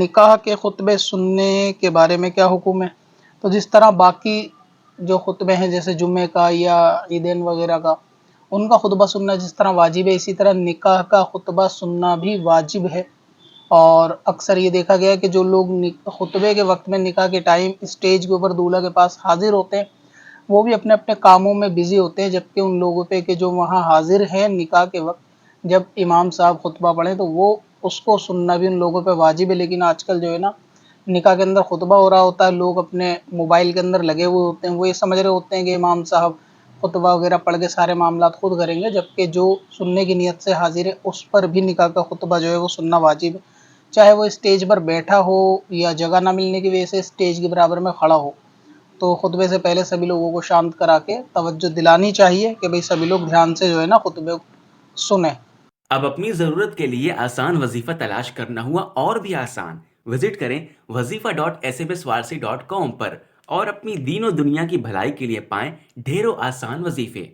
نکاح کے خطبے سننے کے بارے میں کیا حکم ہے؟ تو جس طرح باقی جو خطبے ہیں جیسے جمعے کا یا عیدین وغیرہ کا، ان کا خطبہ سننا جس طرح واجب ہے، اسی طرح نکاح کا خطبہ سننا بھی واجب ہے۔ اور اکثر یہ دیکھا گیا ہے کہ جو لوگ خطبے کے وقت میں نکاح کے ٹائم اسٹیج کے اوپر دولہا کے پاس حاضر ہوتے ہیں، وہ بھی اپنے اپنے کاموں میں بزی ہوتے ہیں، جبکہ ان لوگوں پہ کہ جو وہاں حاضر ہیں نکاح کے وقت جب امام صاحب خطبہ پڑھیں تو وہ اس کو سننا بھی ان لوگوں پہ واجب ہے۔ لیکن آج کل جو ہے نا، نکاح کے اندر خطبہ ہو رہا ہوتا ہے، لوگ اپنے موبائل کے اندر لگے ہوئے ہوتے ہیں، وہ یہ سمجھ رہے ہوتے ہیں کہ امام صاحب خطبہ وغیرہ پڑھ کے سارے معاملات خود کریں گے، جبکہ جو سننے کی نیت سے حاضر ہے اس پر بھی نکاح کا خطبہ جو ہے وہ سننا واجب ہے، چاہے وہ اسٹیج پر بیٹھا ہو یا جگہ نہ ملنے کی وجہ سے اسٹیج کے برابر میں کھڑا ہو۔ تو خطبے سے پہلے سبھی لوگوں کو شانت کرا کے توجہ دلانی چاہیے کہ بھئی سبھی لوگ دھیان سے جو ہے نا خطبے سنیں۔ اب اپنی ضرورت کے لیے آسان وظیفہ تلاش کرنا ہوا اور بھی آسان۔ وزٹ کریں wazifa.sbswarsi.com پر اور اپنی دین و دنیا کی بھلائی کے لیے پائیں ڈھیروں آسان وظیفے۔